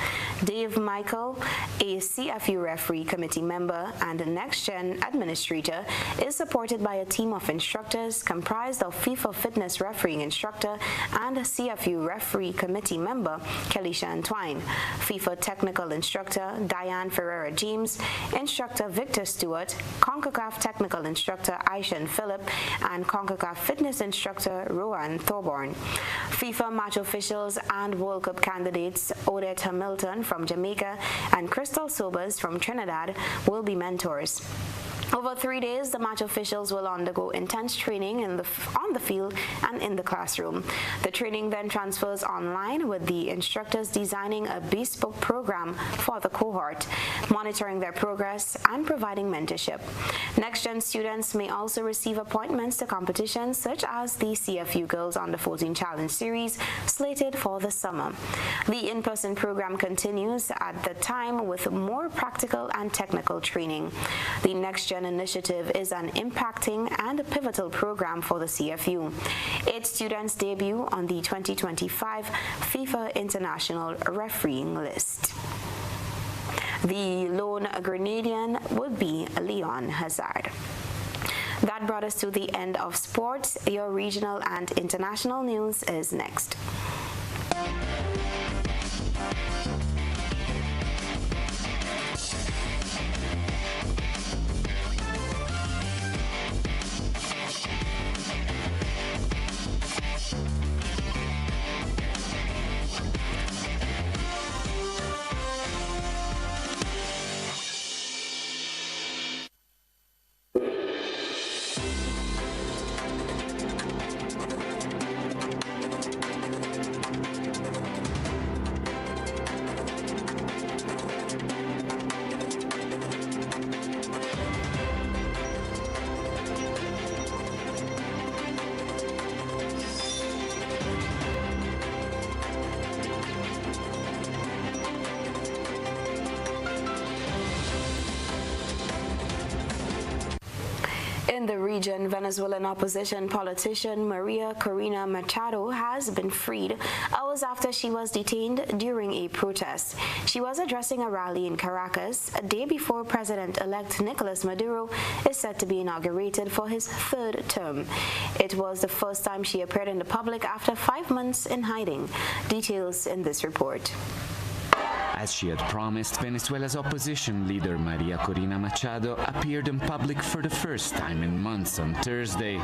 Dave Michael, a CFU referee committee member and Next Gen administrator, is supported by a team of instructors comprised of FIFA fitness refereeing instructor and CFU referee committee member Kelisha Antwine, FIFA technical instructor Diane Ferreira James, instructor Victor Stewart, CONCACAF technical instructor Aishan Phillip, and CONCACAF fitness instructor Rowan Thorborn. FIFA match officials and World Cup candidates Odette Hamilton from Jamaica and Crystal Sobers from Trinidad will be mentors. Over 3 days, the match officials will undergo intense training on the field and in the classroom. The training then transfers online, with the instructors designing a bespoke program for the cohort, monitoring their progress and providing mentorship. Next-gen students may also receive appointments to competitions such as the CFU Girls Under 14 Challenge Series, slated for the summer. The in-person program continues at the time with more practical and technical training. The Next-Gen initiative is an impacting and pivotal program for the CFU. Its students debut on the 2025 FIFA International Refereeing List. The lone Grenadian would be Leon Hazard. That brought us to the end of sports. Your regional and international news is next. In the region, Venezuelan opposition politician Maria Corina Machado has been freed hours after she was detained during a protest. She was addressing a rally in Caracas a day before President-elect Nicolas Maduro is set to be inaugurated for his third term. It was the first time she appeared in the public after 5 months in hiding. Details in this report. As she had promised, Venezuela's opposition leader Maria Corina Machado appeared in public for the first time in months on Thursday,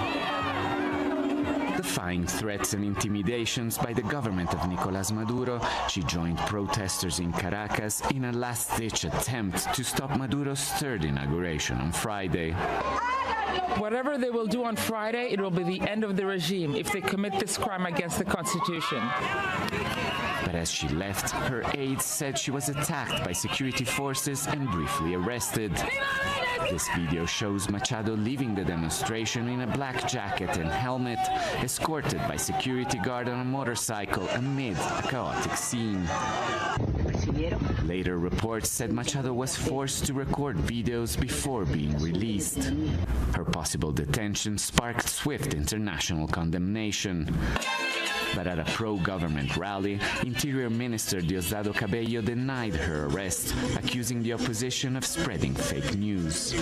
defying threats and intimidations by the government of Nicolas Maduro. She joined protesters in Caracas in a last-ditch attempt to stop Maduro's third inauguration on Friday. Whatever they will do on Friday, it will be the end of the regime if they commit this crime against the Constitution. But as she left, her aides said she was attacked by security forces and briefly arrested. This video shows Machado leaving the demonstration in a black jacket and helmet, escorted by security guard on a motorcycle amid a chaotic scene. Later reports said Machado was forced to record videos before being released. Her possible detention sparked swift international condemnation. But at a pro-government rally, Interior Minister Diosdado Cabello denied her arrest, accusing the opposition of spreading fake news.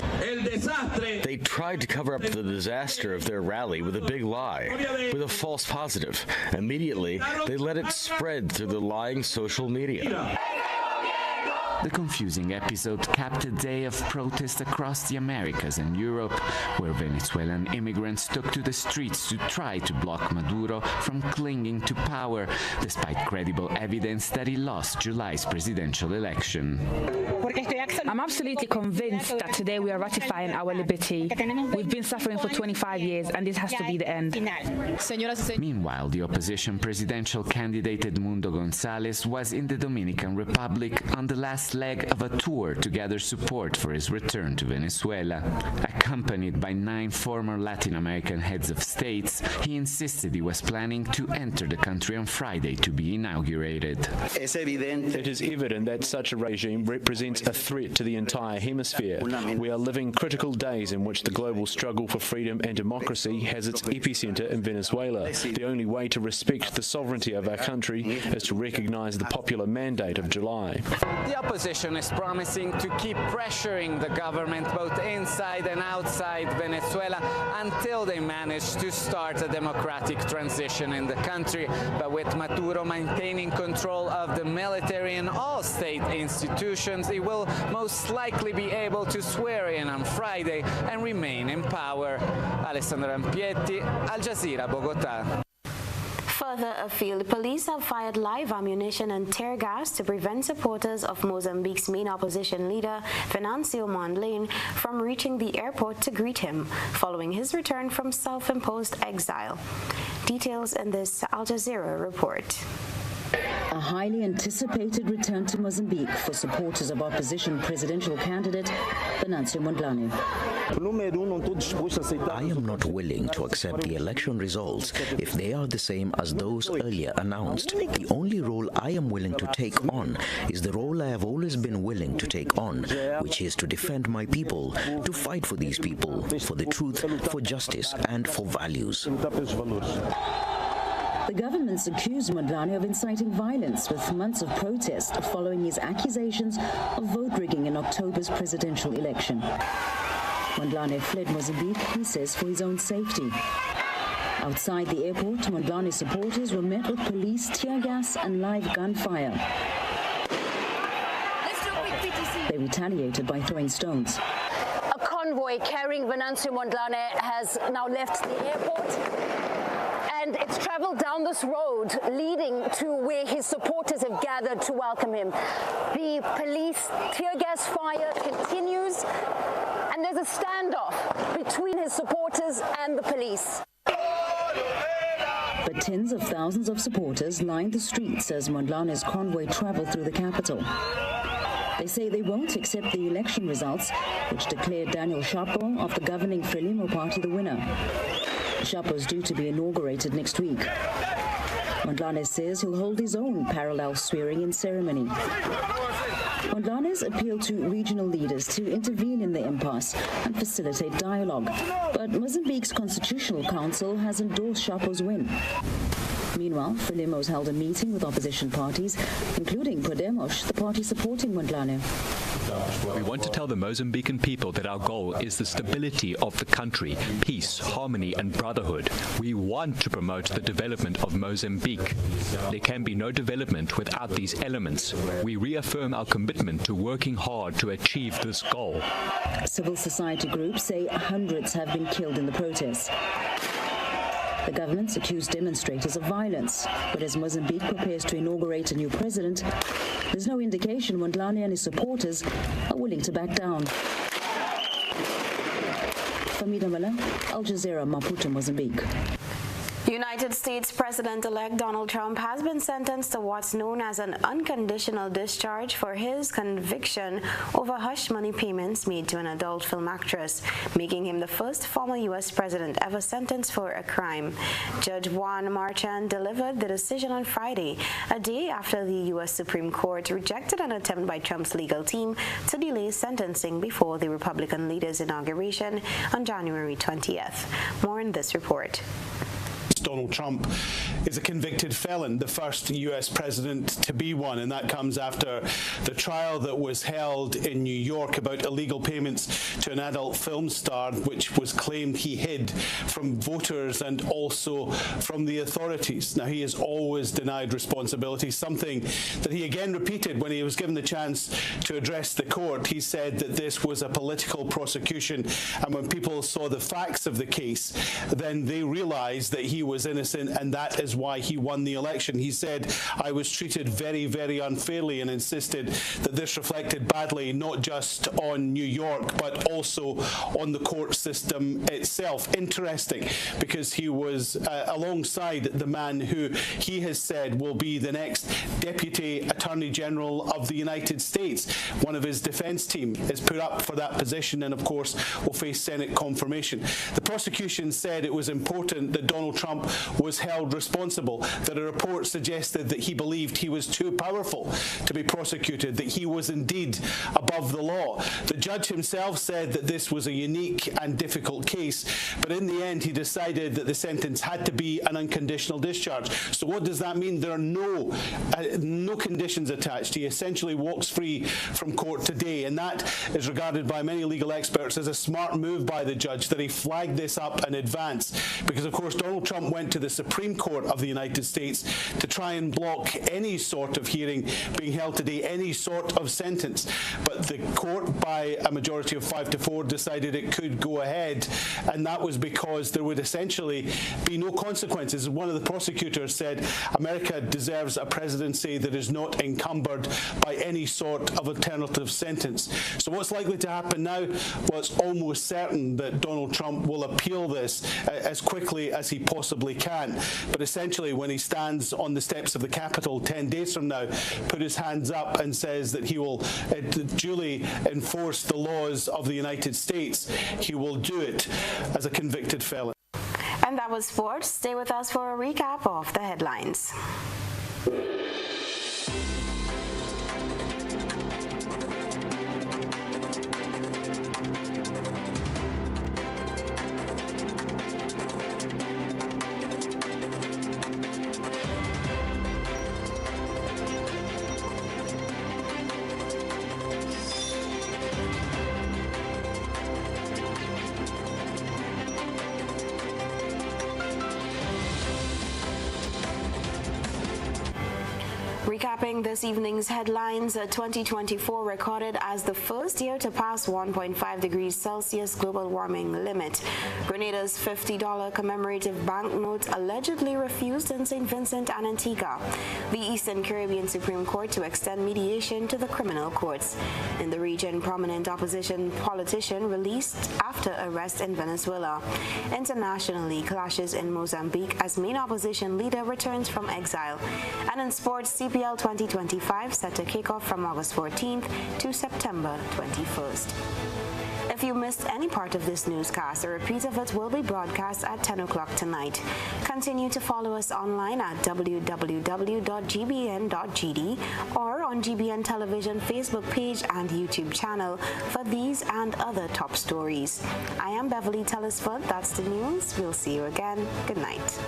They tried to cover up the disaster of their rally with a big lie, with a false positive. Immediately, they let it spread through the lying social media. The confusing episode capped a day of protest across the Americas and Europe, where Venezuelan immigrants took to the streets to try to block Maduro from clinging to power, despite credible evidence that he lost July's presidential election. I'm absolutely convinced that today we are ratifying our liberty. We've been suffering for 25 years, and this has to be the end. Meanwhile, the opposition presidential candidate Edmundo González was in the Dominican Republic on the last leg of a tour to gather support for his return to Venezuela. Accompanied by 9 former Latin American heads of states, he insisted he was planning to enter the country on Friday to be inaugurated. It is evident that such a regime represents a threat to the entire hemisphere. We are living critical days in which the global struggle for freedom and democracy has its epicenter in Venezuela. The only way to respect the sovereignty of our country is to recognize the popular mandate of July. The opposition is promising to keep pressuring the government both inside and outside Venezuela until they manage to start a democratic transition in the country. But with Maduro maintaining control of the military and all state institutions, he will most likely be able to swear in on Friday and remain in power. Alessandro Rampietti, Al Jazeera, Bogotá. Further afield, police have fired live ammunition and tear gas to prevent supporters of Mozambique's main opposition leader, Venancio Mondlane, from reaching the airport to greet him, following his return from self-imposed exile. Details in this Al Jazeera report. A highly anticipated return to Mozambique for supporters of opposition presidential candidate Venancio Mondlane. I am not willing to accept the election results if they are the same as those earlier announced. The only role I am willing to take on is the role I have always been willing to take on, which is to defend my people, to fight for these people, for the truth, for justice, and for values. The government's accused Mondlane of inciting violence with months of protest following his accusations of vote rigging in October's presidential election. Mondlane fled Mozambique, he says, for his own safety. Outside the airport, Mondlane supporters were met with police, tear gas and live gunfire. They retaliated by throwing stones. A convoy carrying Venancio Mondlane has now left the airport, and it's traveled down this road leading to where his supporters have gathered to welcome him. The police tear gas fire continues, and there's a standoff between his supporters and the police. But tens of thousands of supporters lined the streets as Mondlane's convoy traveled through the capital. They say they won't accept the election results, which declared Daniel Chapo of the governing Frelimo party the winner. Chapo is due to be inaugurated next week. Mondlane says he'll hold his own parallel swearing-in ceremony. Mondlane's appealed to regional leaders to intervene in the impasse and facilitate dialogue. But Mozambique's Constitutional Council has endorsed Chapo's win. Meanwhile, Frelimo's held a meeting with opposition parties, including Podemos, the party supporting Mondlane. We want to tell the Mozambican people that our goal is the stability of the country, peace, harmony and brotherhood. We want to promote the development of Mozambique. There can be no development without these elements. We reaffirm our commitment to working hard to achieve this goal. Civil society groups say hundreds have been killed in the protests. The government's accused demonstrators of violence, but as Mozambique prepares to inaugurate a new president, there's no indication Mondlane and his supporters are willing to back down. Famida Mala, Al Jazeera, Maputo, Mozambique. United States President-elect Donald Trump has been sentenced to what's known as an unconditional discharge for his conviction over hush money payments made to an adult film actress, making him the first former U.S. president ever sentenced for a crime. Judge Juan Marchand delivered the decision on Friday, a day after the U.S. Supreme Court rejected an attempt by Trump's legal team to delay sentencing before the Republican leader's inauguration on January 20th. More in this report. Donald Trump is a convicted felon, the first U.S. president to be one, and that comes after the trial that was held in New York about illegal payments to an adult film star, which was claimed he hid from voters and also from the authorities. Now, he has always denied responsibility, something that he again repeated when he was given the chance to address the court. He said that this was a political prosecution, and when people saw the facts of the case, then they realized that he was innocent, and that is why he won the election. He said, "I was treated very, very unfairly," and insisted that this reflected badly not just on New York but also on the court system itself. Interesting, because he was alongside the man who he has said will be the next Deputy Attorney General of the United States. One of his defense team is put up for that position and, of course, will face Senate confirmation. The prosecution said it was important that Donald Trump was held responsible, that a report suggested that he believed he was too powerful to be prosecuted, that he was indeed above the law. The judge himself said that this was a unique and difficult case, but in the end he decided that the sentence had to be an unconditional discharge. So what does that mean? There are no conditions attached. He essentially walks free from court today, and that is regarded by many legal experts as a smart move by the judge, that he flagged this up in advance, because of course Donald Trump Trump went to the Supreme Court of the United States to try and block any sort of hearing being held today, any sort of sentence. But the court, by a majority of 5-4, decided it could go ahead, and that was because there would essentially be no consequences. One of the prosecutors said America deserves a presidency that is not encumbered by any sort of alternative sentence. So what's likely to happen now? Well, it's almost certain that Donald Trump will appeal this as quickly as he possibly can. But essentially, when he stands on the steps of the Capitol 10 days from now, put his hands up and says that he will duly enforce the laws of the United States, he will do it as a convicted felon. And that was sports. Stay with us for a recap of the headlines. Recapping this evening's headlines, 2024 recorded as the first year to pass 1.5 degrees Celsius global warming limit. Grenada's $50 commemorative banknote allegedly refused in St. Vincent and Antigua. The Eastern Caribbean Supreme Court to extend mediation to the criminal courts. In the region, prominent opposition politician released after arrest in Venezuela. Internationally, clashes in Mozambique as main opposition leader returns from exile. And in sports, CPL 2025 set to kick off from August 14th to September 21st. If you missed any part of this newscast, a repeat of it will be broadcast at 10 o'clock tonight. Continue to follow us online at www.gbn.gd or on GBN Television Facebook page and YouTube channel for these and other top stories. I am Beverly Telesford. That's the news. We'll see you again. Good night.